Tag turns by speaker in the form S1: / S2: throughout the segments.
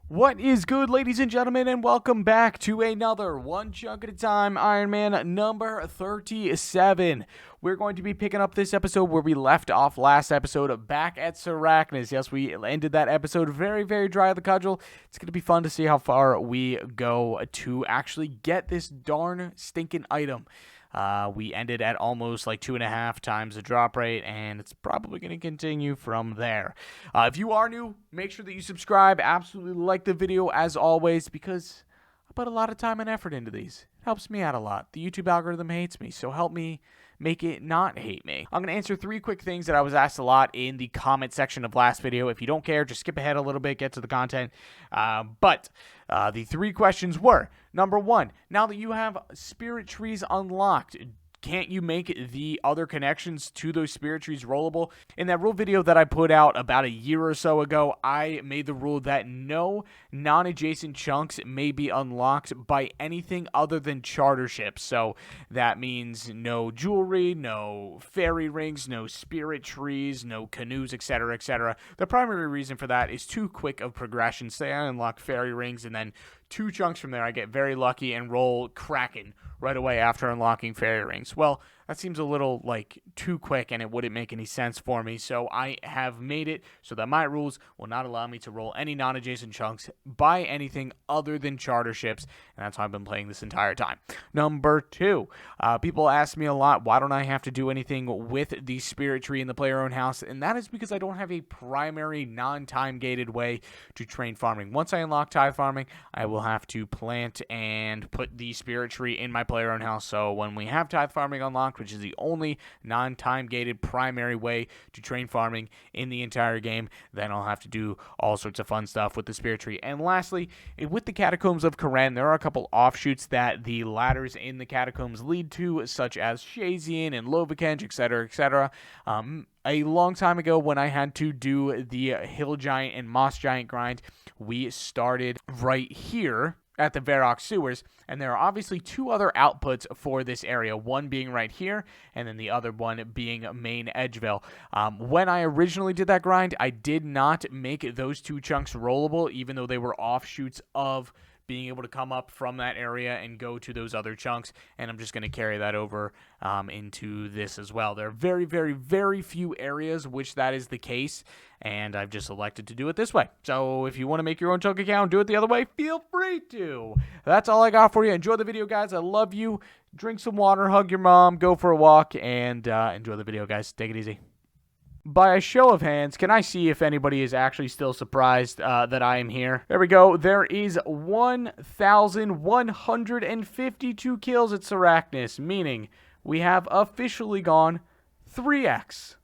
S1: What is good, ladies and gentlemen, and welcome back to another One Chunk at a Time Iron Man number 37. We're going to be picking up this episode where we left off last episode back at Arachnis. Yes, we ended that episode very, very dry at the cudgel. It's going to be fun to see how far we go to actually get this darn stinking item. We ended at almost like 2.5 times the drop rate, and it's probably going to continue from there. If you are new, make sure that you subscribe. Absolutely like the video as always, because I put a lot of time and effort into these. It helps me out a lot. The YouTube algorithm hates me, so help me make it not hate me. I'm going to answer 3 quick things that I was asked a lot in the comment section of last video. If you don't care, just skip ahead a little bit, get to the content. But the 3 questions were, number 1, now that you have spirit trees unlocked, can't you make the other connections to those spirit trees rollable? In that rule video that I put out about a year or so ago, I made the rule that no non-adjacent chunks may be unlocked by anything other than charter ships. So that means no jewelry, no fairy rings, no spirit trees, no canoes, etc., etc. The primary reason for that is too quick of progression. Say I unlock fairy rings and then 2 chunks from there I get very lucky and roll Kraken right away after unlocking fairy rings. Well, that seems a little like too quick and it wouldn't make any sense for me, so I have made it so that my rules will not allow me to roll any non-adjacent chunks by anything other than charter ships, and that's how I've been playing this entire time. Number 2, people ask me a lot, why don't I have to do anything with the spirit tree in the player own house? And that is because I don't have a primary non-time gated way to train farming. Once I unlock tithe farming, I will have to plant and put the spirit tree in my player own house, so when we have tithe farming unlocked, which is the only non-time gated primary way to train farming in the entire game, then I'll have to do all sorts of fun stuff with the spirit tree. And lastly, with the Catacombs of Karen, there are a couple offshoots that the ladders in the catacombs lead to, such as Shazian and Lovikenge, etc., etc. A long time ago, when I had to do the Hill Giant and Moss Giant grind, we started right here at the Varrock Sewers, and there are obviously 2 other outputs for this area, one being right here, and then the other one being main Edgeville. When I originally did that grind, I did not make those 2 chunks rollable, even though they were offshoots of being able to come up from that area and go to those other chunks, and I'm just going to carry that over into this as well. There are very, very, very few areas which that is the case, and I've just elected to do it this way. So if you want to make your own chunk account, do it the other way, feel free to. That's all I got for you. Enjoy the video, guys. I love you. Drink some water, hug your mom, go for a walk, and enjoy the video, guys. Take it easy. By a show of hands, can I see if anybody is actually still surprised that I am here? There we go. There is 1,152 kills at Arachnis, meaning we have officially gone 3x.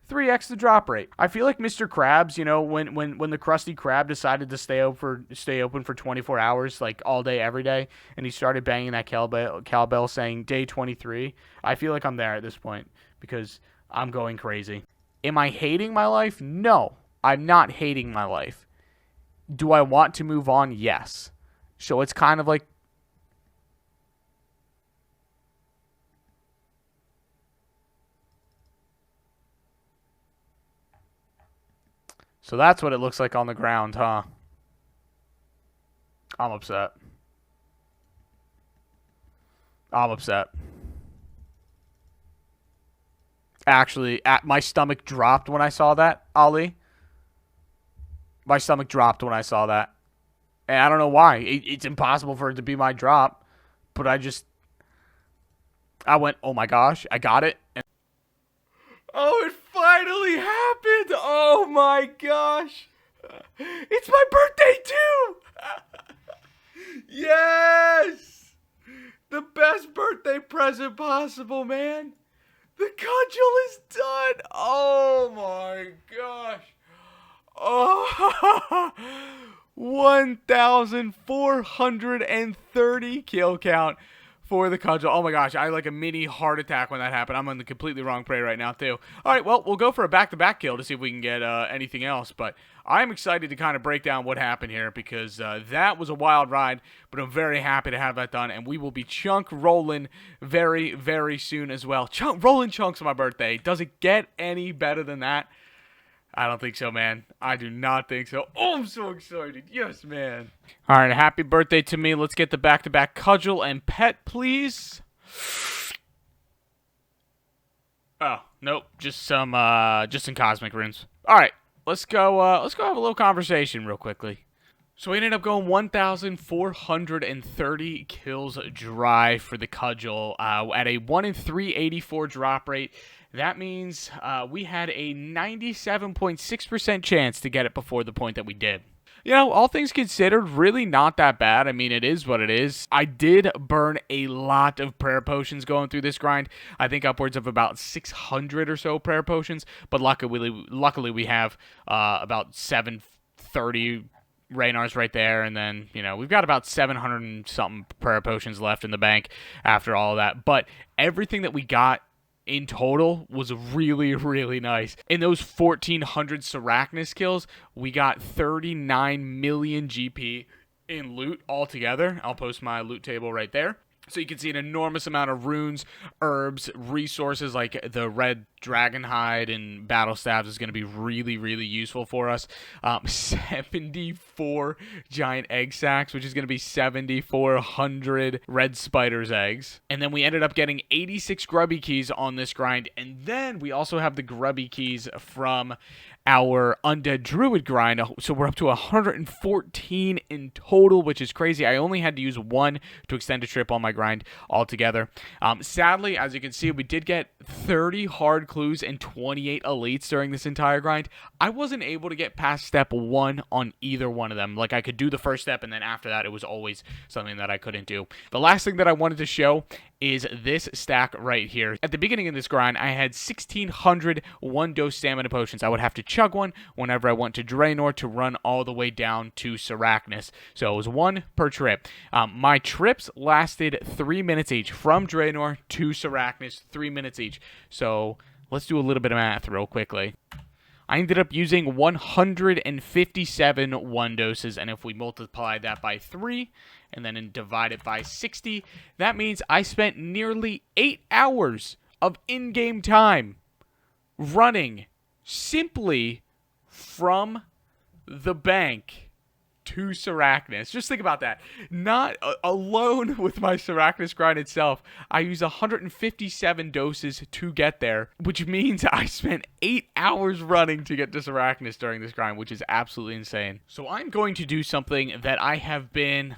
S1: 3x the drop rate. I feel like Mr. Krabs, you know, when the Krusty Krab decided to stay open for 24 hours, like all day, every day, and he started banging that cowbell saying day 23. I feel like I'm there at this point because I'm going crazy. Am I hating my life? No, I'm not hating my life. Do I want to move on? Yes. So it's kind of like, so that's what it looks like on the ground, huh? I'm upset. I'm upset. Actually, my stomach dropped when I saw that, Ali. My stomach dropped when I saw that. And I don't know why. It's impossible for it to be my drop. But I went, oh my gosh, I got it. Oh, it finally happened. Oh my gosh. It's my birthday too. Yes. The best birthday present possible, man. The cudgel is done. Oh my gosh. Oh, 1,430 kill count for the cudgel. Oh my gosh, I had like a mini heart attack when that happened. I'm on the completely wrong prey right now too. All right, well, we'll go for a back-to-back kill to see if we can get anything else. But I'm excited to kind of break down what happened here because that was a wild ride, but I'm very happy to have that done, and we will be chunk rolling very, very soon as well. Rolling chunks on my birthday. Does it get any better than that? I don't think so, man. I do not think so. Oh, I'm so excited. Yes, man. All right, happy birthday to me. Let's get the back-to-back cudgel and pet, please. Oh, nope. Just some cosmic runes. All right, let's go have a little conversation real quickly. So we ended up going 1,430 kills dry for the cudgel at a 1 in 384 drop rate. That means we had a 97.6% chance to get it before the point that we did. You know, all things considered, really not that bad. I mean, it is what it is. I did burn a lot of prayer potions going through this grind. I think upwards of about 600 or so prayer potions. But luckily we have about 730 Raynars right there, and then, you know, we've got about 700 and something prayer potions left in the bank after all of that. But everything that we got in total was really, really nice. In those 1,400 Sarachnis kills, we got 39 million GP in loot altogether. I'll post my loot table right there. So you can see an enormous amount of runes, herbs, resources like the red dragon hide and battle staves is going to be really, really useful for us. 74 giant egg sacs, which is going to be 7,400 red spider's eggs. And then we ended up getting 86 grubby keys on this grind. And then we also have the grubby keys from our undead druid grind, so we're up to 114 in total, which is crazy. I only had to use one to extend a trip on my grind altogether. Sadly, as you can see, we did get 30 hard clues and 28 elites during this entire grind. I wasn't able to get past step 1 on either one of them. Like, I could do the first step, and then after that, it was always something that I couldn't do. The last thing that I wanted to show is this stack right here. At the beginning of this grind, I had 1,600 one-dose stamina potions. I would have to chug one whenever I went to Draenor to run all the way down to Sarachnis. So it was one per trip. My trips lasted 3 minutes each. From Draenor to Sarachnis, 3 minutes each. So let's do a little bit of math real quickly. I ended up using 157 one doses, and if we multiply that by 3 and then divide it by 60, that means I spent nearly 8 hours of in-game time running simply from the bank to Sarachnis. Just think about that. Not alone with my Sarachnis grind itself, I used 157 doses to get there, which means I spent 8 hours running to get to Sarachnis during this grind, which is absolutely insane. So I'm going to do something that I have been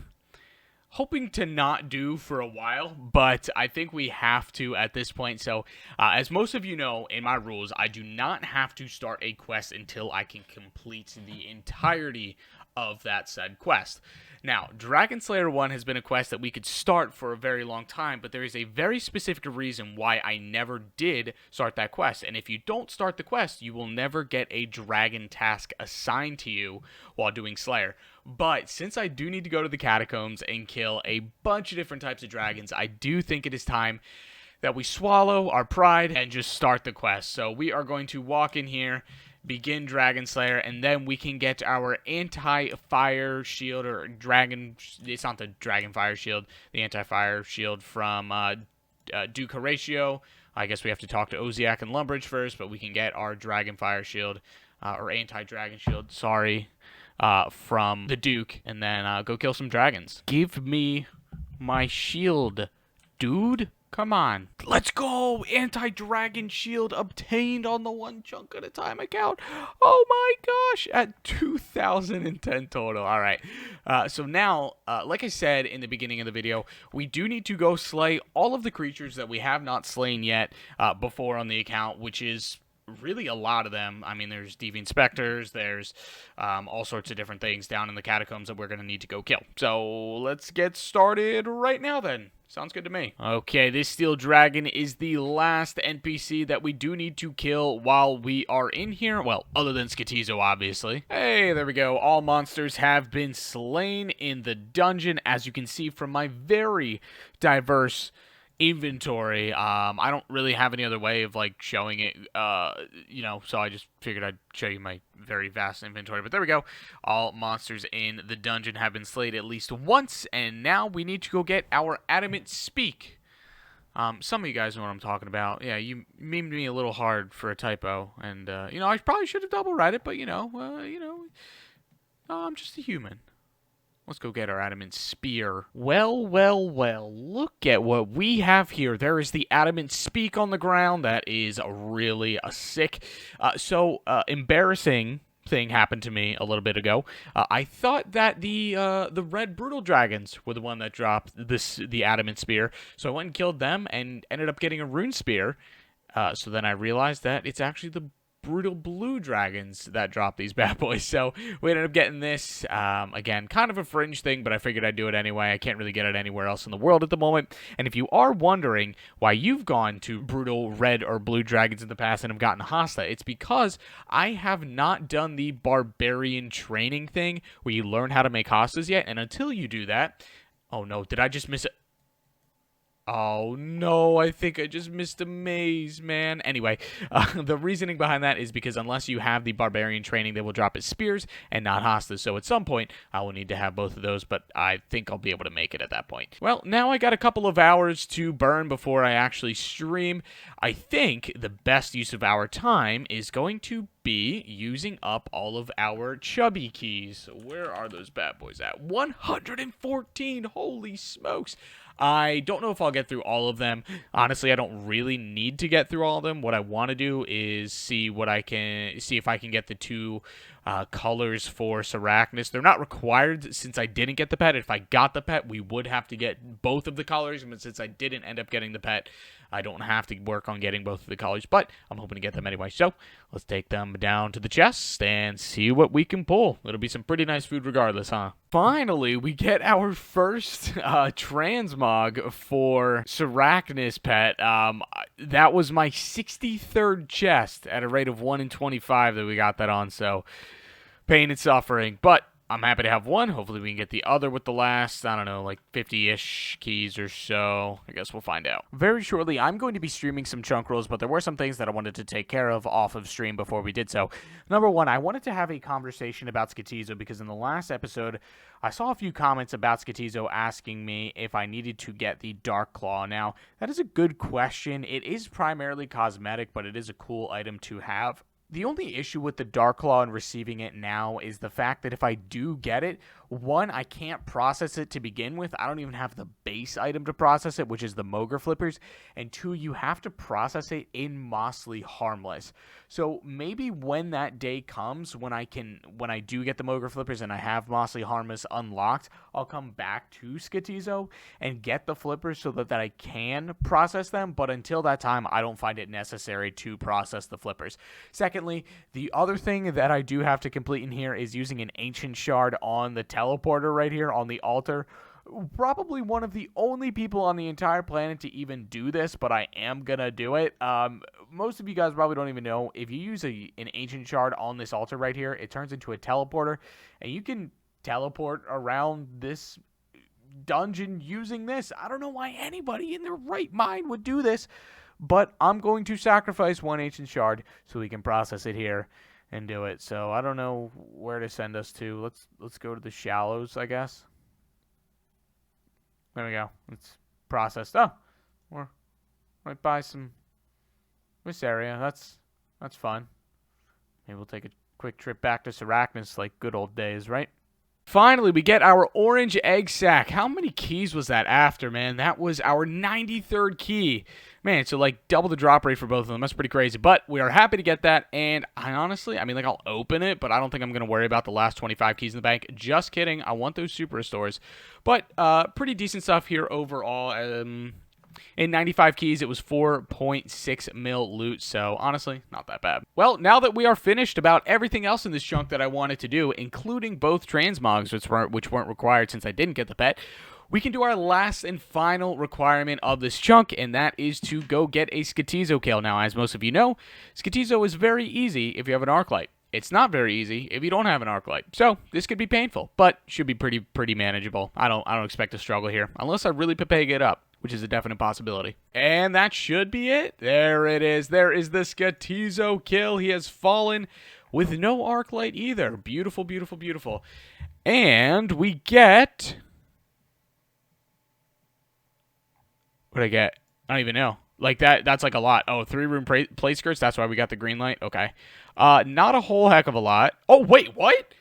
S1: hoping to not do for a while, but I think we have to at this point. So as most of you know, in my rules, I do not have to start a quest until I can complete the entirety of that said quest. Now, Dragon Slayer 1 has been a quest that we could start for a very long time, but there is a very specific reason why I never did start that quest. And if you don't start the quest, you will never get a dragon task assigned to you while doing Slayer. But since I do need to go to the catacombs and kill a bunch of different types of dragons, I do think it is time that we swallow our pride and just start the quest. So we are going to walk in here, begin Dragon Slayer, and then we can get our anti-fire shield, or dragon, it's not the dragon fire shield, the anti-fire shield from Duke Horatio. I guess we have to talk to Oziak and Lumbridge first, but we can get our dragon fire shield, or anti-dragon shield, sorry, from the Duke, and then go kill some dragons. Give me my shield, dude. Come on. Let's go! Anti-dragon shield obtained on the one chunk at a time account. Oh my gosh! At 2,010 total. Alright. So now, like I said in the beginning of the video, we do need to go slay all of the creatures that we have not slain yet before on the account, which is really a lot of them. I mean, there's Deviant Specters, there's all sorts of different things down in the catacombs that we're going to need to go kill. So let's get started right now then. Sounds good to me. Okay, this steel dragon is the last NPC that we do need to kill while we are in here. Well, other than Sketizo, obviously. Hey, there we go. All monsters have been slain in the dungeon, as you can see from my very diverse inventory. I don't really have any other way of like showing it, so I just figured I'd show you my very vast inventory. But there we go. All monsters in the dungeon have been slayed at least once, and now we need to go get our adamant speak. Some of you guys know what I'm talking about. Yeah, you memed me a little hard for a typo, and I probably should have double read it, but I'm just a human. Let's go get our adamant spear. Well, well, well, look at what we have here. There is the adamant speak on the ground. That is really a sick, embarrassing thing happened to me a little bit ago. I thought that the red brutal dragons were the one that dropped the adamant spear, so I went and killed them and ended up getting a rune spear. So then I realized that it's actually the brutal blue dragons that drop these bad boys. So we ended up getting this. Again, kind of a fringe thing, but I figured I'd do it anyway. I can't really get it anywhere else in the world at the moment. And if you are wondering why you've gone to brutal red or blue dragons in the past and have gotten Hasta, it's because I have not done the barbarian training thing where you learn how to make Hastas yet. And until you do that... Oh no, did I just miss it? Oh, no, I think I just missed a maze, man. Anyway, the reasoning behind that is because unless you have the barbarian training, they will drop as spears and not hostas. So at some point, I will need to have both of those, but I think I'll be able to make it at that point. Well, now I got a couple of hours to burn before I actually stream. I think the best use of our time is going to be using up all of our chubby keys. Where are those bad boys at? 114! Holy smokes! I don't know if I'll get through all of them. Honestly, I don't really need to get through all of them. What I want to do is see if I can get the two colors for Sarachnis. They're not required since I didn't get the pet. If I got the pet, we would have to get both of the colors. But since I didn't end up getting the pet, I don't have to work on getting both of the colors. But I'm hoping to get them anyway. So let's take them down to the chest and see what we can pull. It'll be some pretty nice food regardless, huh? Finally, we get our first transmog for Sarachnis pet. That was my 63rd chest at a rate of 1 in 25 that we got that on, so pain and suffering. But I'm happy to have one. Hopefully we can get the other with the last, I don't know, like 50-ish keys or so. I guess we'll find out. Very shortly, I'm going to be streaming some chunk rolls, but there were some things that I wanted to take care of off of stream before we did so. Number one, I wanted to have a conversation about Sketizo because in the last episode, I saw a few comments about Sketizo asking me if I needed to get the Dark Claw. Now, that is a good question. It is primarily cosmetic, but it is a cool item to have. The only issue with the Dark Claw and receiving it now is the fact that if I do get it, one, I can't process it to begin with. I don't even have the base item to process it, which is the Mogre Flippers. And two, you have to process it in Mossly Harmless. So maybe when that day comes, when I do get the Mogre Flippers and I have Mossly Harmless unlocked, I'll come back to Sketizo and get the flippers so that I can process them. But until that time, I don't find it necessary to process the flippers. Secondly, the other thing that I do have to complete in here is using an Ancient Shard on the teleporter right here on the altar. Probably one of the only people on the entire planet to even do this, but I am gonna do it. Most of you guys probably don't even know, if you use an Ancient Shard on this altar right here, it turns into a teleporter, and you can teleport around this dungeon using this. I don't know why anybody in their right mind would do this, but I'm going to sacrifice one Ancient Shard so we can process it here and do it. So I don't know where to send us to. Let's go to the shallows, I guess. There we go. It's processed. Oh, we're right by this area. That's fun. Maybe we'll take a quick trip back to Sarachnis like good old days, right? Finally, we get our orange egg sac. How many keys was that after, man? That was our 93rd key. Man, so like double the drop rate for both of them. That's pretty crazy. But we are happy to get that. And I honestly, I'll open it, but I don't think I'm going to worry about the last 25 keys in the bank. Just kidding. I want those super restores. But pretty decent stuff here overall. In 95 keys, it was 4.6 mil loot, so honestly, not that bad. Well, now that we are finished about everything else in this chunk that I wanted to do, including both transmogs, which weren't required since I didn't get the pet, we can do our last and final requirement of this chunk, and that is to go get a Sketizo kill. Now, as most of you know, Sketizo is very easy if you have an Arclight. It's not very easy if you don't have an Arclight. So, this could be painful, but should be pretty manageable. I don't expect to struggle here, unless I really Pepeg it up, which is a definite possibility. And that should be it. There it is. There is the Sketizo kill. He has fallen with no Arclight either. Beautiful, beautiful, beautiful. And we get... What did I get? I don't even know. Like, that's like a lot. Oh, 3-room play skirts? That's why we got the green light? Okay. Not a whole heck of a lot. Oh, wait, what?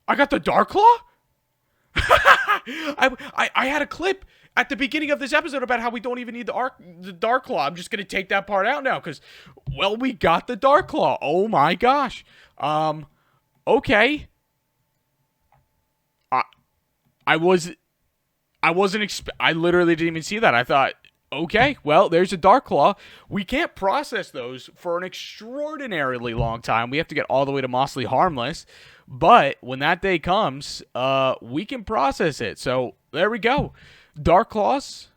S1: I got the Dark Claw? I had a clip at the beginning of this episode about how we don't even need the Dark Claw. I'm just going to take that part out now because, well, we got the Dark Claw. Oh, my gosh. Okay. I wasn't I literally didn't even see that. I thought, okay, well, there's a Dark Claw. We can't process those for an extraordinarily long time. We have to get all the way to Mostly Harmless. But when that day comes, we can process it. So there we go. Dark Claws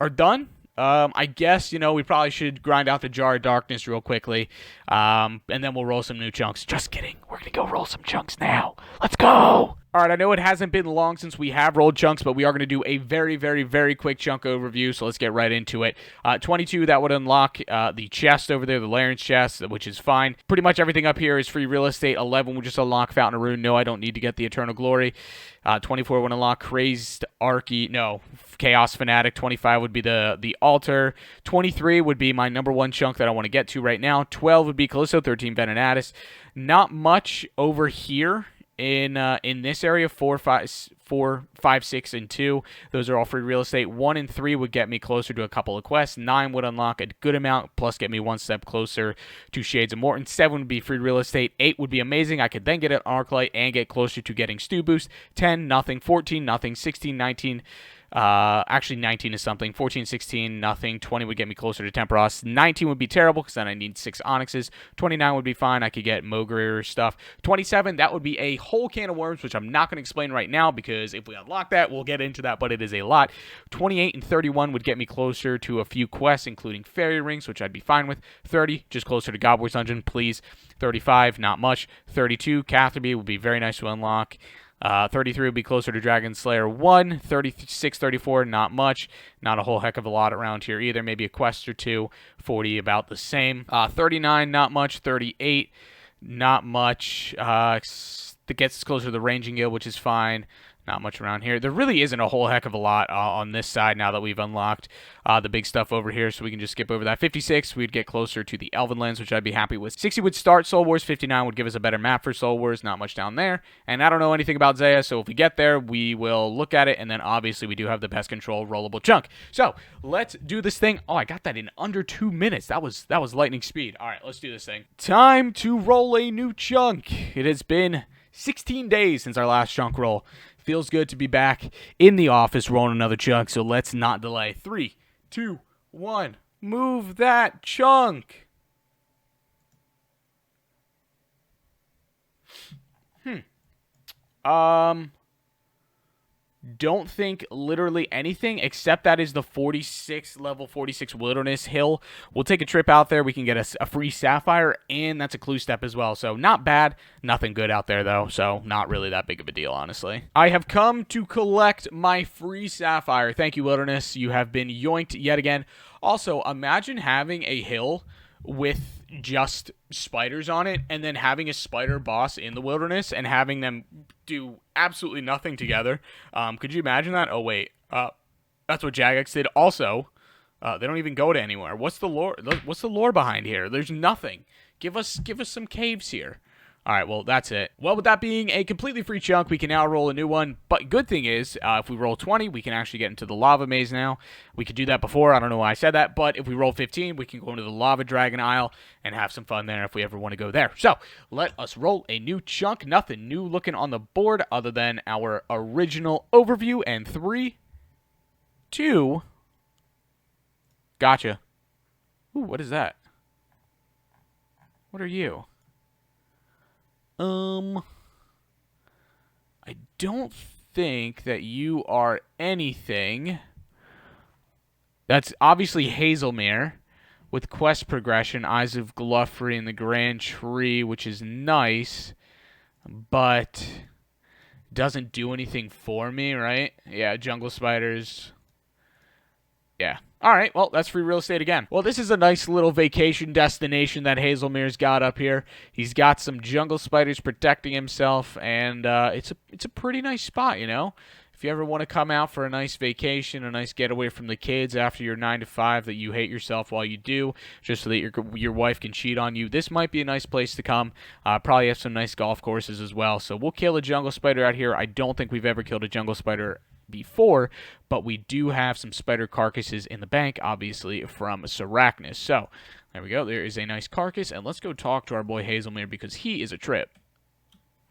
S1: are done. I guess, we probably should grind out the Jar of Darkness real quickly. And then we'll roll some new chunks. Just kidding. We're going to go roll some chunks now. Let's go. All right, I know it hasn't been long since we have rolled chunks, but we are going to do a very, very, very quick chunk overview, so let's get right into it. 22, that would unlock the chest over there, the Larynx chest, which is fine. Pretty much everything up here is free real estate. 11 would just unlock Fountain of Ruin. No, I don't need to get the Eternal Glory. 24 would unlock Crazed Archie. No, Chaos Fanatic. 25 would be the Altar. 23 would be my number one chunk that I want to get to right now. 12 would be Callisto. 13, Venenatus. Not much over here. In this area, 4, 5, 6, and 2, those are all free real estate. 1 and 3 would get me closer to a couple of quests. 9 would unlock a good amount, plus get me one step closer to Shades of Morton. 7 would be free real estate. 8 would be amazing. I could then get an Arclight and get closer to getting Stew Boost. 10, nothing. 14, nothing. 16, 19. Actually 19 is something. 14, 16, nothing. 20 would get me closer to Temperos. 19 would be terrible because then I need 6 Onyxes. 29 would be fine. I could get Mogre stuff. 27, that would be a whole can of worms, which I'm not going to explain right now because if we unlock that, we'll get into that, but it is a lot. 28 and 31 would get me closer to a few quests, including Fairy Rings, which I'd be fine with. 30, just closer to Goblor's Dungeon, please. 35, not much. 32, Catherby would be very nice to unlock. 33 would be closer to Dragon Slayer 1. 36, 34, not much. Not a whole heck of a lot around here either. Maybe a quest or two. 40, about the same. 39, not much. 38, not much. That gets us closer to the Ranging Guild, which is fine. Not much around here. There really isn't a whole heck of a lot on this side now that we've unlocked the big stuff over here, so we can just skip over that. 56, we'd get closer to the Elven Lands, which I'd be happy with. 60 would start Soul Wars. 59 would give us a better map for Soul Wars. Not much down there. And I don't know anything about Zaya, so if we get there, we will look at it, and then obviously we do have the Pest Control rollable chunk. So let's do this thing. Oh, I got that in under 2 minutes. That was lightning speed. All right, let's do this thing. Time to roll a new chunk. It has been 16 days since our last chunk roll. Feels good to be back in the office rolling another chunk, so let's not delay. 3, 2, 1. Move that chunk. Don't think literally anything except that is the level 46 Wilderness Hill. We'll take a trip out there. We can get a free Sapphire, and that's a clue step as well. So not bad. Nothing good out there, though, so not really that big of a deal, honestly. I have come to collect my free Sapphire. Thank you, Wilderness. You have been yoinked yet again. Also, imagine having a hill with just spiders on it and then having a spider boss in the wilderness and having them do absolutely nothing together. Could you imagine that? Oh, wait. That's what Jagex did. Also, they don't even go to anywhere. What's the lore? What's the lore behind here? There's nothing. Give us some caves here. All right, well, that's it. Well, with that being a completely free chunk, we can now roll a new one. But good thing is, if we roll 20, we can actually get into the Lava Maze now. We could do that before. I don't know why I said that. But if we roll 15, we can go into the Lava Dragon Isle and have some fun there if we ever want to go there. So let us roll a new chunk. Nothing new looking on the board other than our original overview. And 3, 2, gotcha. Ooh, what is that? What are you? I don't think that you are anything. That's obviously Hazelmere with quest progression, Eyes of Gluffrey and the Grand Tree, which is nice, but doesn't do anything for me, right? Yeah, Jungle Spiders. Yeah. All right, well, that's free real estate again. Well, this is a nice little vacation destination that Hazelmere's got up here. He's got some jungle spiders protecting himself, and it's a pretty nice spot, you know? If you ever want to come out for a nice vacation, a nice getaway from the kids after your 9 to 5 that you hate yourself while you do, just so that your wife can cheat on you, this might be a nice place to come. Probably have some nice golf courses as well. So we'll kill a jungle spider out here. I don't think we've ever killed a jungle spider before, but we do have some spider carcasses in the bank, obviously, from Sarachnis. So there we go. There is a nice carcass, and let's go talk to our boy Hazelmere because he is a trip.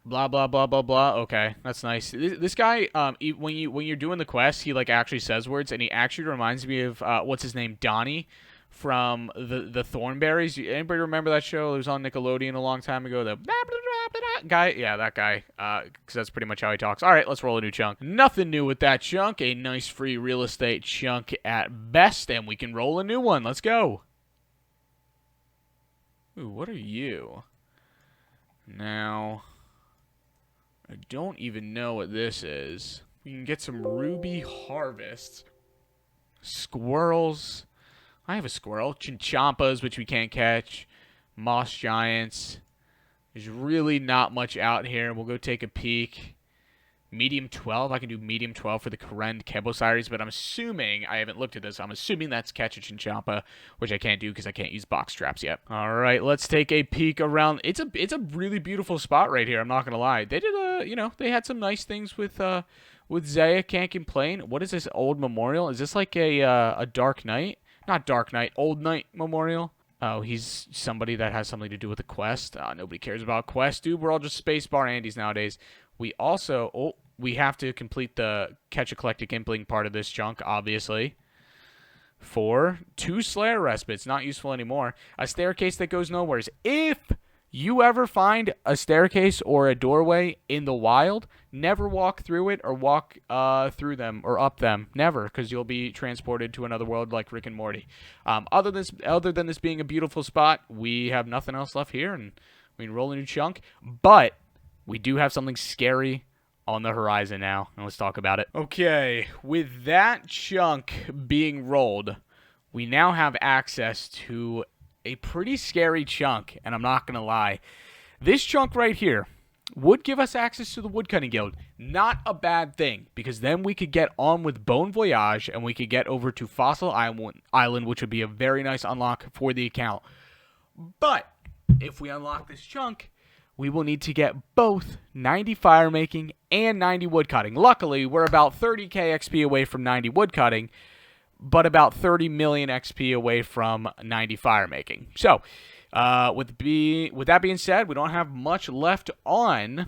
S1: Blah blah blah blah blah. Okay, that's nice. This guy, when you're doing the quest, he like actually says words, and he actually reminds me of what's his name, Donnie, from the Thornberries. Anybody remember that show? It was on Nickelodeon a long time ago. The blah, blah, blah, blah, guy, yeah, that guy. Because that's pretty much how he talks. All right, let's roll a new chunk. Nothing new with that chunk. A nice free real estate chunk at best, and we can roll a new one. Let's go. Ooh, what are you? Now, I don't even know what this is. We can get some ruby harvests. Squirrels. I have a squirrel. Chinchompas, which we can't catch. Moss giants. There's really not much out here. We'll go take a peek. Medium 12. I can do medium 12 for the Karen Kebosiris, but I'm assuming, I haven't looked at this, I'm assuming that's catch a Chinchompa, which I can't do because I can't use box traps yet. All right, let's take a peek around. It's a really beautiful spot right here, I'm not going to lie. They did they had some nice things with Zaya, can't complain. What is this old memorial? Is this like a Dark Knight? Not Dark Knight, Old Knight memorial. Oh, he's somebody that has something to do with the quest. Nobody cares about quest, dude. We're all just spacebar Andys nowadays. We also, we have to complete the catch a collectic impling part of this chunk, obviously. For 2 Slayer respites, not useful anymore. A staircase that goes nowheres. If you ever find a staircase or a doorway in the wild, never walk through it or walk through them or up them. Never, because you'll be transported to another world like Rick and Morty. Other than this being a beautiful spot, we have nothing else left here, and we can roll a new chunk. But we do have something scary on the horizon now, and let's talk about it. Okay, with that chunk being rolled, we now have access to a pretty scary chunk, and I'm not going to lie. This chunk right here would give us access to the Woodcutting Guild. Not a bad thing, because then we could get on with Bon Voyage, and we could get over to Fossil Island, which would be a very nice unlock for the account. But if we unlock this chunk, we will need to get both 90 fire making and 90 woodcutting. Luckily, we're about 30k XP away from 90 woodcutting, but about 30 million XP away from 90 fire making. So, with that being said, we don't have much left on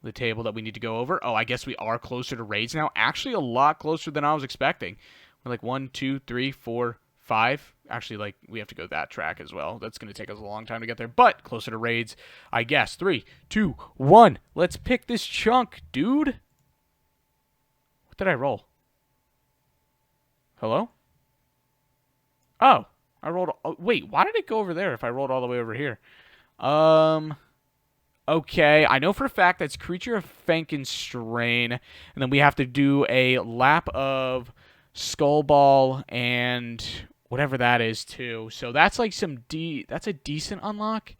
S1: the table that we need to go over. Oh, I guess we are closer to raids now. Actually, a lot closer than I was expecting. We're like 1, 2, 3, 4, 5. Actually, like, we have to go that track as well. That's going to take us a long time to get there, but closer to raids, I guess. 3, 2, 1. Let's pick this chunk, dude. What did I roll? Hello? Oh, I rolled... Oh, wait, why did it go over there if I rolled all the way over here? Okay, I know for a fact that's Creature of Frankenstein, and then we have to do a lap of Skullball and whatever that is too. So that's like that's a decent unlock.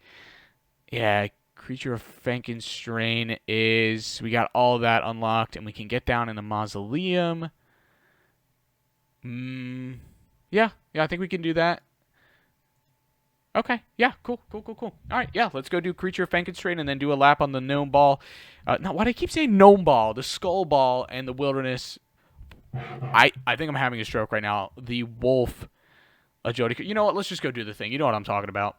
S1: Yeah, Creature of Frankenstein is, we got all of that unlocked, and we can get down in the mausoleum. Yeah, I think we can do that. Okay, yeah, cool. All right, yeah, let's go do Creature of Frankenstein and then do a lap on the Gnome Ball. Now, why do I keep saying Gnome Ball? The Skull Ball and the Wilderness. I think I'm having a stroke right now. The Wolf Jody. You know what? Let's just go do the thing. You know what I'm talking about.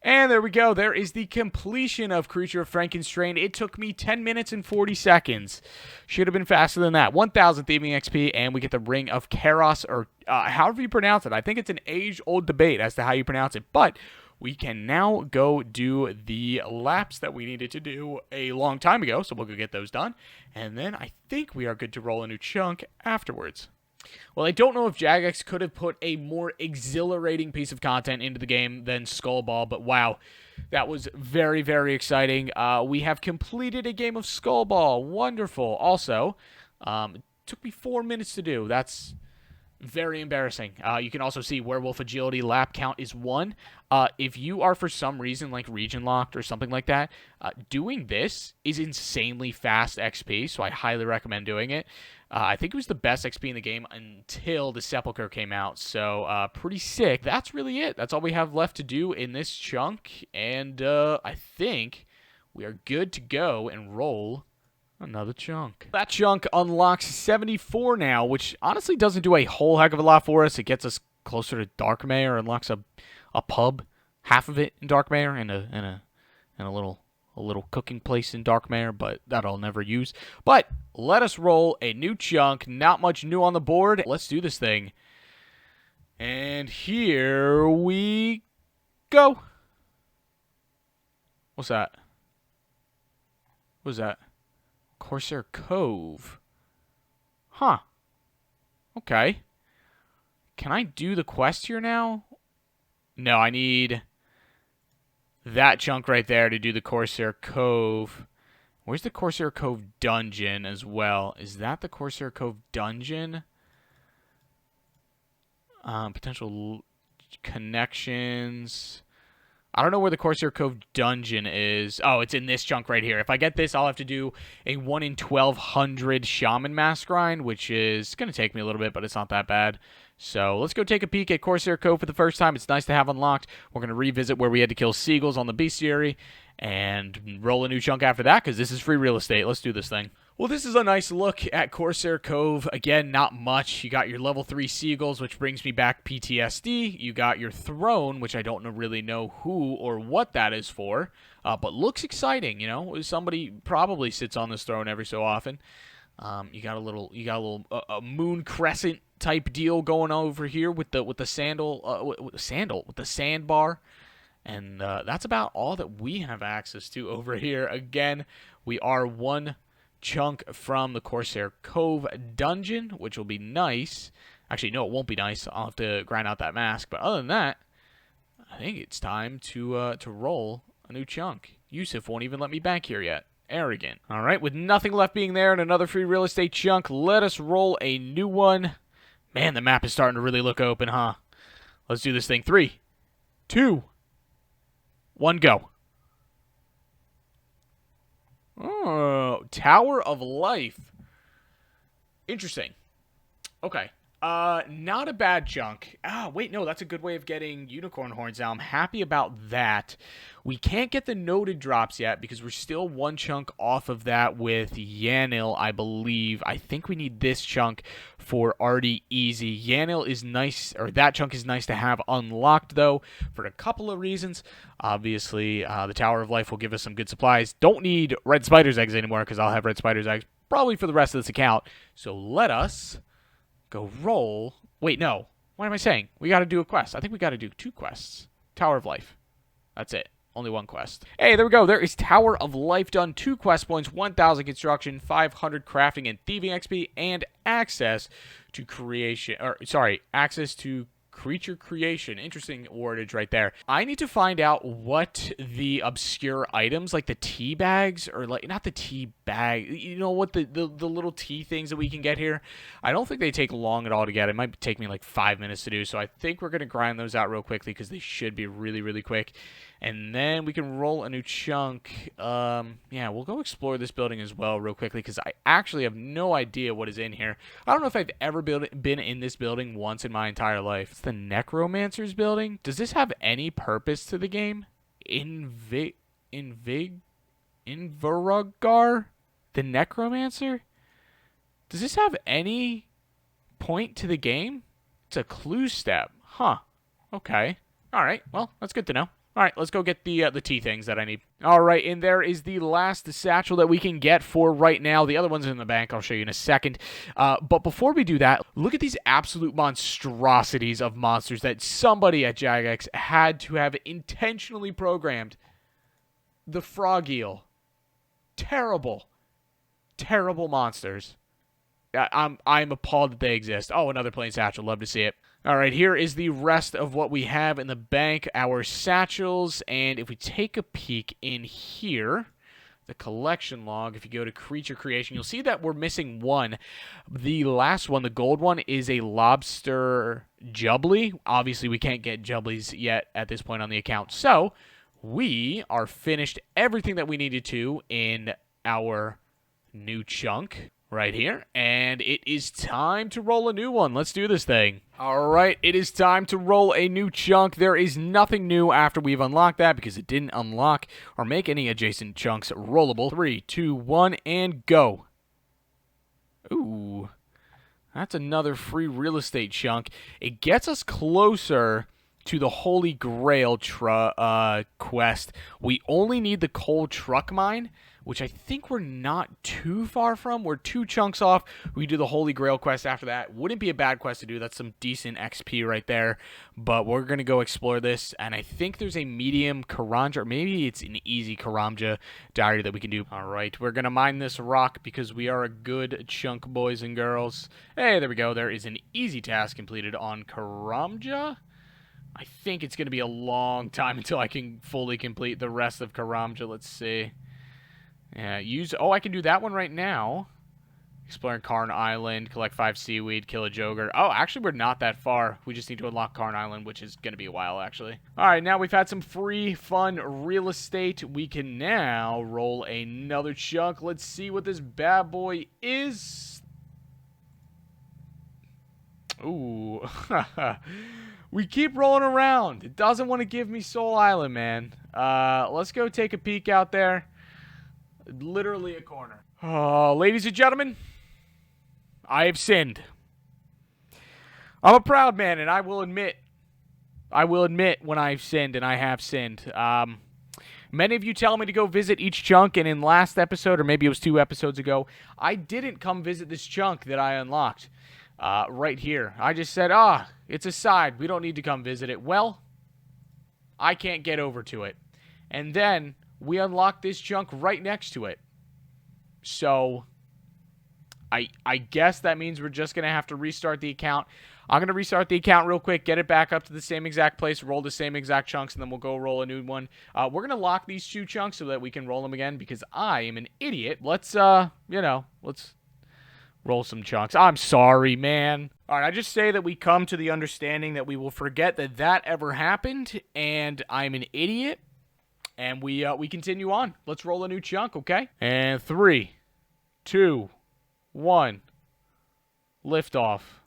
S1: And there we go. There is the completion of Creature of Frankenstein. It took me 10 minutes and 40 seconds. Should have been faster than that. 1,000 thieving XP, and we get the Ring of Karos, or however you pronounce it. I think it's an age-old debate as to how you pronounce it, but we can now go do the laps that we needed to do a long time ago, so we'll go get those done. And then I think we are good to roll a new chunk afterwards. Well, I don't know if Jagex could have put a more exhilarating piece of content into the game than Skullball, but wow, that was very, very exciting. We have completed a game of Skullball. Wonderful. Also, it took me 4 minutes to do. That's Very embarrassing. You can also see Werewolf Agility lap count is 1. If you are for some reason like region locked or something like that, doing this is insanely fast XP, so I highly recommend doing it. I think it was the best XP in the game until the Sepulchre came out, so pretty sick. That's really it. That's all we have left to do in this chunk, and I think we are good to go and roll another chunk. That chunk unlocks 74 now, which honestly doesn't do a whole heck of a lot for us. It gets us closer to Darkmare, unlocks a pub, half of it in Darkmare, and a little cooking place in Darkmare, but that I'll never use. But let us roll a new chunk. Not much new on the board. Let's do this thing. And here we go. What's that? What's that? Corsair Cove. Huh. Okay. Can I do the quest here now? No, I need that chunk right there to do the Corsair Cove. Where's the Corsair Cove dungeon as well? Is that the Corsair Cove dungeon? Potential connections. I don't know where the Corsair Cove dungeon is. Oh, it's in this chunk right here. If I get this, I'll have to do a 1 in 1200 Shaman Mask grind, which is going to take me a little bit, but it's not that bad. So let's go take a peek at Corsair Cove for the first time. It's nice to have unlocked. We're going to revisit where we had to kill seagulls on the bestiary and roll a new chunk after that because this is free real estate. Let's do this thing. Well, this is a nice look at Corsair Cove. Again, not much. You got your level 3 seagulls, which brings me back PTSD. You got your throne, which I don't really know who or what that is for, but looks exciting. You know, somebody probably sits on this throne every so often. You got a little moon crescent type deal going over here with the sandbar. And that's about all that we have access to over here. Again, we are one chunk from the Corsair Cove dungeon, which will be nice. Actually, no, it won't be nice. I'll have to grind out that mask. But other than that, I think it's time to roll a new chunk. Yusuf won't even let me bank here yet. Arrogant. All right, with nothing left being there and another free real estate chunk, let us roll a new one. Man, the map is starting to really look open, huh? Let's do this thing. 3, 2, 1, go. Oh, Tower of Life. Interesting. Okay. Not a bad chunk. Wait, no, that's a good way of getting unicorn horns now. I'm happy about that. We can't get the noted drops yet because we're still one chunk off of that with Yanil, I believe. I think we need this chunk for Artie Easy. Yanil is nice, or that chunk is nice to have unlocked, though, for a couple of reasons. Obviously, the Tower of Life will give us some good supplies. Don't need red spider's eggs anymore because I'll have red spider's eggs probably for the rest of this account. So let us go roll. Wait, no. What am I saying? We got to do a quest. I think we got to do 2 quests. Tower of Life. That's it. Only 1 quest. Hey, there we go. There is Tower of Life done. 2 quest points, 1,000 construction, 500 crafting and thieving XP, and access to creation. Access to creature creation. Interesting wordage right there. I need to find out what the obscure items, like the tea bags, or like, not the tea bag, you know what, the little tea things that we can get here. I don't think they take long at all to get. It might take me like 5 minutes to do, so I think we're going to grind those out real quickly because they should be really, really quick. And then we can roll a new chunk. Yeah, we'll go explore this building as well real quickly because I actually have no idea what is in here. I don't know if I've ever been in this building once in my entire life. It's the Necromancer's building. Does this have any purpose to the game? Inveruggar? The Necromancer? Does this have any point to the game? It's a clue step. Huh. Okay. All right. Well, that's good to know. All right, let's go get the tea things that I need. All right, and there is the last satchel that we can get for right now. The other one's in the bank. I'll show you in a second. But before we do that, look at these absolute monstrosities of monsters that somebody at Jagex had to have intentionally programmed. The frog eel. Terrible. Terrible monsters. I'm appalled that they exist. Oh, another plain satchel. Love to see it. All right, here is the rest of what we have in the bank, our satchels, and if we take a peek in here, the collection log, if you go to creature creation, you'll see that we're missing one. The last one, the gold one, is a lobster jubbly. Obviously, we can't get jubblies yet at this point on the account. So, we are finished everything that we needed to in our new chunk right here, and it is time to roll a new one. Let's do this thing. All right, it is time to roll a new chunk. There is nothing new after we've unlocked that because it didn't unlock or make any adjacent chunks rollable. 3, 2, 1, and go. Ooh, that's another free real estate chunk. It gets us closer to the Holy Grail quest. We only need the coal truck mine, which I think we're not too far from. We're 2 chunks off. We do the Holy Grail quest after that. Wouldn't be a bad quest to do. That's some decent XP right there. But we're going to go explore this. And I think there's a medium Karamja, or maybe it's an easy Karamja Diary that we can do. All right, we're going to mine this rock because we are a good chunk, boys and girls. Hey, there we go. There is an easy task completed on Karamja. I think it's going to be a long time until I can fully complete the rest of Karamja. Let's see. Yeah, oh, I can do that one right now. Exploring Karn Island, collect 5 seaweed, kill a Joker. Oh, actually, we're not that far. We just need to unlock Karn Island, which is going to be a while, actually. All right, now we've had some free, fun real estate. We can now roll another chunk. Let's see what this bad boy is. Ooh. We keep rolling around. It doesn't want to give me Soul Island, man. Let's go take a peek out there. Literally a corner. Ladies and gentlemen, I have sinned. I'm a proud man, and I will admit when I've sinned, and I have sinned. Many of you tell me to go visit each chunk, and in last episode, or maybe it was 2 episodes ago, I didn't come visit this chunk that I unlocked right here. I just said, it's a side. We don't need to come visit it. Well, I can't get over to it. And then we unlocked this chunk right next to it. So, I guess that means we're just going to have to restart the account. I'm going to restart the account real quick, get it back up to the same exact place, roll the same exact chunks, and then we'll go roll a new one. We're going to lock these 2 chunks so that we can roll them again because I am an idiot. Let's roll some chunks. I'm sorry, man. All right, I just say that we come to the understanding that we will forget that ever happened, and I'm an idiot. And we continue on. Let's roll a new chunk, okay? And 3, 2, 1. Lift off.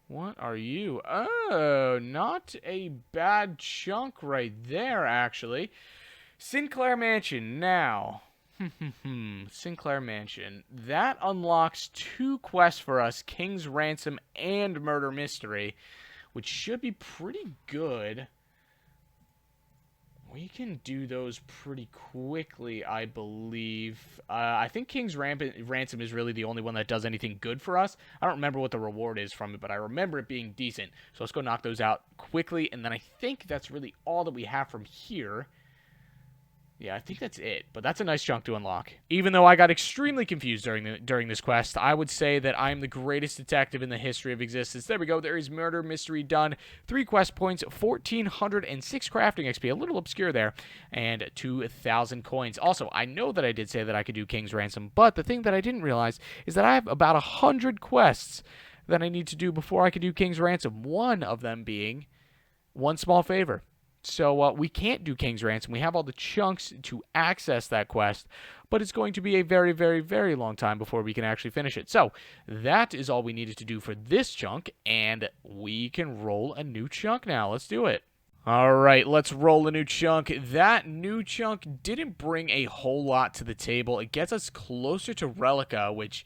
S1: What are you? Oh, not a bad chunk right there, actually. Sinclair Mansion. Now, Sinclair Mansion. That unlocks 2 quests for us, King's Ransom and Murder Mystery, which should be pretty good. We can do those pretty quickly, I believe. I think King's Ransom is really the only one that does anything good for us. I don't remember what the reward is from it, but I remember it being decent. So let's go knock those out quickly, and then I think that's really all that we have from here. Yeah, I think that's it, but that's a nice chunk to unlock. Even though I got extremely confused during this quest, I would say that I'm the greatest detective in the history of existence. There we go. There is Murder Mystery done. 3 quest points, 1,406 crafting XP, a little obscure there, and 2,000 coins. Also, I know that I did say that I could do King's Ransom, but the thing that I didn't realize is that I have about 100 quests that I need to do before I can do King's Ransom, one of them being one small favor. So we can't do King's Ransom. We have all the chunks to access that quest, but it's going to be a very, very, very long time before we can actually finish it. So that is all we needed to do for this chunk, and we can roll a new chunk now. Let's do it. All right, let's roll a new chunk. That new chunk didn't bring a whole lot to the table. It gets us closer to Relica, which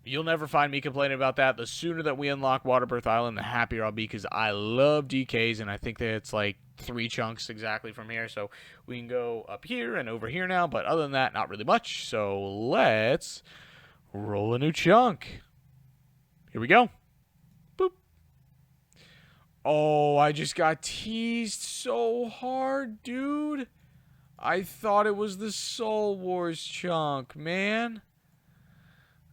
S1: you'll never find me complaining about that. The sooner that we unlock Waterbirth Island, the happier I'll be, because I love DKs, and I think that it's like 3 chunks exactly from here. So we can go up here and over here now, but other than that, not really much. So let's roll a new chunk. Here we go. Boop. Oh, I just got teased so hard, dude. I thought it was the Soul Wars chunk, man.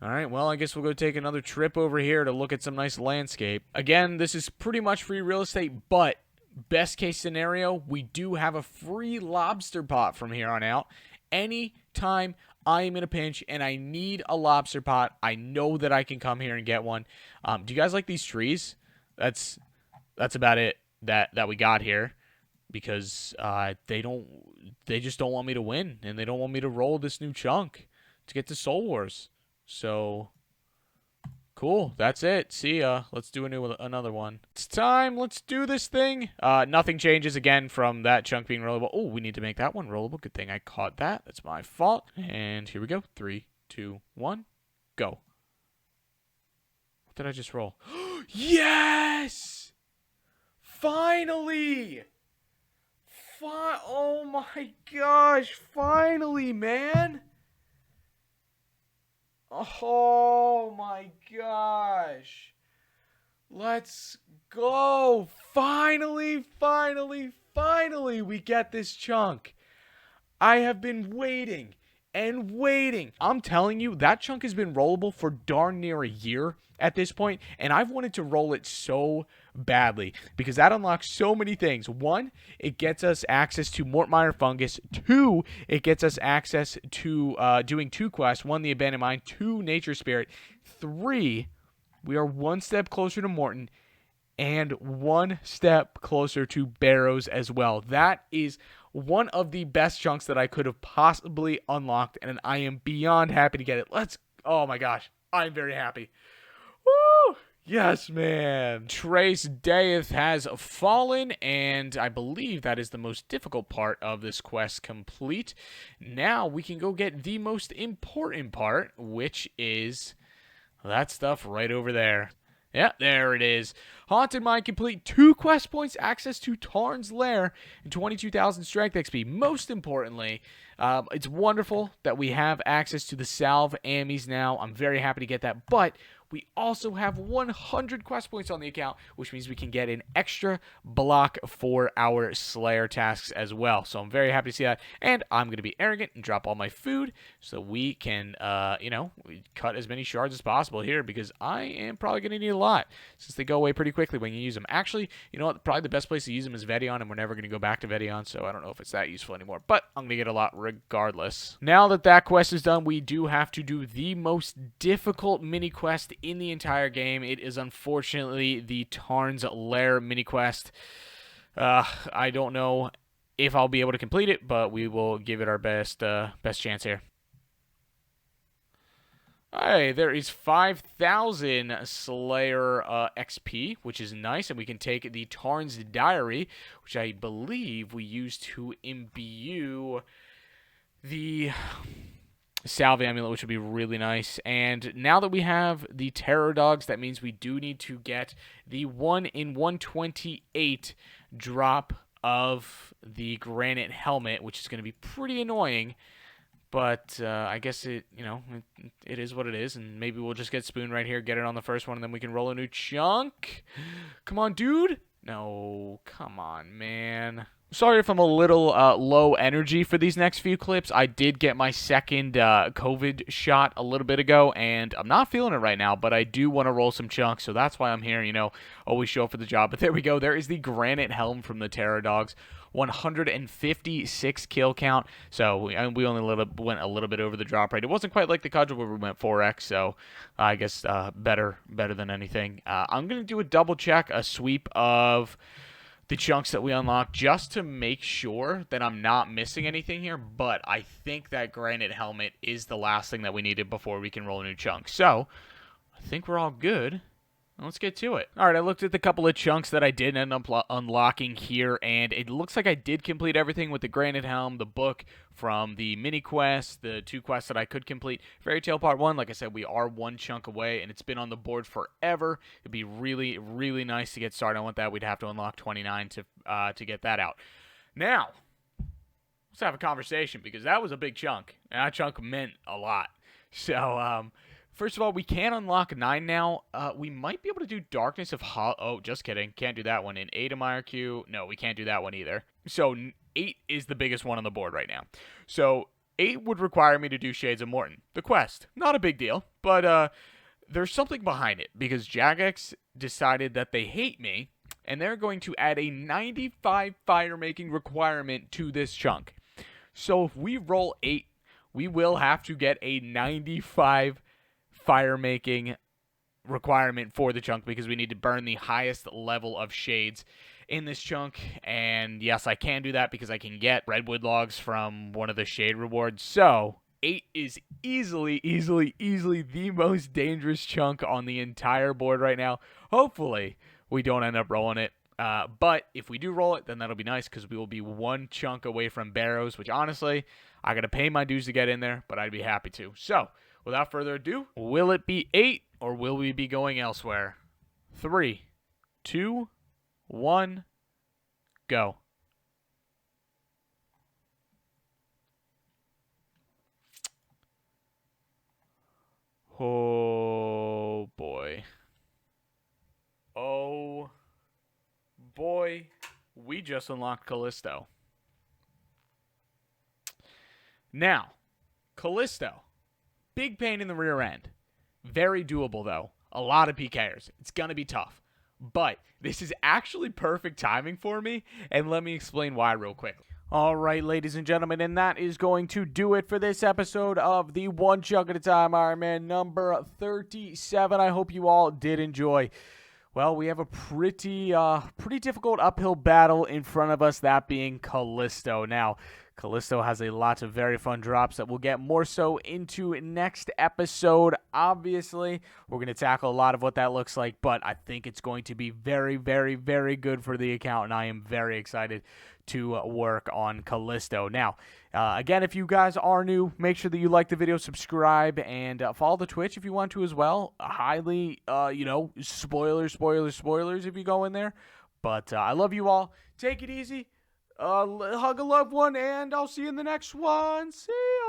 S1: Alright, well, I guess we'll go take another trip over here to look at some nice landscape. Again, this is pretty much free real estate, but best case scenario, we do have a free lobster pot from here on out. Anytime I am in a pinch and I need a lobster pot, I know that I can come here and get one. Do you guys like these trees? That's about it that we got here, because they just don't want me to win, and they don't want me to roll this new chunk to get to Soul Wars. So cool, that's it. See ya. Let's do another one. It's time. Let's do this thing. Nothing changes again from that chunk being rollable. Oh, we need to make that one rollable. Good thing I caught that. That's my fault. And here we go. 3, 2, 1, go. What did I just roll? Yes! Finally! Oh my gosh! Finally, man! Oh my gosh. Let's go. Finally, we get this chunk. I have been waiting and waiting. I'm telling you, that chunk has been rollable for darn near a year at this point, and I've wanted to roll it so badly because that unlocks so many things. 1, it gets us access to Mortmire Fungus. 2, it gets us access to doing 2 quests. 1, the Abandoned Mine. 2, Nature Spirit. 3, we are 1 step closer to Morton, and 1 step closer to Barrows as well. That is one of the best chunks that I could have possibly unlocked, and I am beyond happy to get it. Oh my gosh, I'm very happy. Woo! Yes, man. Trace Death has fallen, and I believe that is the most difficult part of this quest complete. Now we can go get the most important part, which is that stuff right over there. Yeah, there it is. Haunted Mine complete. 2 quest points, access to Tarns Lair, and 22,000 strength XP. Most importantly, it's wonderful that we have access to the salve ammies now. I'm very happy to get that, but we also have 100 quest points on the account, which means we can get an extra block for our Slayer tasks as well. So I'm very happy to see that. And I'm going to be arrogant and drop all my food so we can, cut as many shards as possible here, because I am probably going to need a lot since they go away pretty quickly when you use them. Actually, you know what? Probably the best place to use them is Vedion, and we're never going to go back to Vedion, so I don't know if it's that useful anymore. But I'm going to get a lot regardless. Now that quest is done, we do have to do the most difficult mini quest in the entire game. It is unfortunately the Tarns Lair mini quest. I don't know if I'll be able to complete it, but we will give it our best chance here. Hey, there is 5,000 Slayer XP, which is nice, and we can take the Tarns Diary, which I believe we use to imbue the Salve Amulet, which would be really nice. And now that we have the Terror Dogs, that means we do need to get the 1 in 128 drop of the Granite Helmet, which is going to be pretty annoying. But I guess it is what it is, and maybe we'll just get Spoon right here, get it on the first one, and then we can roll a new chunk. Come on, dude. No, come on, man. Sorry if I'm a little low energy for these next few clips. I did get my second COVID shot a little bit ago, and I'm not feeling it right now, but I do want to roll some chunks, so that's why I'm here, always show up for the job. But there we go. There is the Granite Helm from the Terror Dogs. 156 kill count, so we only went a little bit over the drop rate. It wasn't quite like the Cudgel where we went 4x, so I guess better than anything. I'm going to do a double check, a sweep of the chunks that we unlocked just to make sure that I'm not missing anything here, but I think that Granite Helmet is the last thing that we needed before we can roll a new chunk. So I think we're all good. Let's get to it. All right, I looked at the couple of chunks that I did end up unlocking here, and it looks like I did complete everything with the Granite Helm, the book from the mini quest, the 2 quests that I could complete. Fairy Tale Part 1, like I said, we are 1 chunk away, and it's been on the board forever. It'd be really, really nice to get started on with that. We'd have to unlock 29 to get that out. Now, let's have a conversation, because that was a big chunk, and that chunk meant a lot. So, first of all, we can unlock 9 now. We might be able to do Darkness of Oh, just kidding. Can't do that one. In Adamire Q, no, we can't do that one either. So 8 is the biggest one on the board right now. So 8 would require me to do Shades of Morton. The quest, not a big deal, but there's something behind it, because Jagex decided that they hate me, and they're going to add a 95 fire making requirement to this chunk. So if we roll 8, we will have to get a 95 fire making requirement for the chunk because we need to burn the highest level of shades in this chunk. And yes, I can do that because I can get redwood logs from one of the shade rewards. So 8 is easily the most dangerous chunk on the entire board right now. Hopefully we don't end up rolling it. But if we do roll it, then that'll be nice because we will be one chunk away from barrows, which honestly, I got to pay my dues to get in there, but I'd be happy to. So without further ado, will it be 8 or will we be going elsewhere? 3, 2, 1, go. Oh, boy. Oh, boy. We just unlocked Callisto. Now, Callisto. Big pain in the rear end. Very doable, though. A lot of PKers. It's going to be tough. But this is actually perfect timing for me, and let me explain why real quick. All right, ladies and gentlemen, and that is going to do it for this episode of the One Chunk at a Time Iron Man number 37. I hope you all did enjoy. Well, we have a pretty difficult uphill battle in front of us, that being Callisto. Now, Callisto has a lot of very fun drops that we'll get more so into next episode. Obviously, we're going to tackle a lot of what that looks like, but I think it's going to be very, very, very good for the account, and I am very excited to work on Callisto. Now, again, if you guys are new, make sure that you like the video, subscribe, and follow the Twitch if you want to as well. Highly, spoilers if you go in there. But I love you all. Take it easy. Hug a loved one, and I'll see you in the next one. See ya.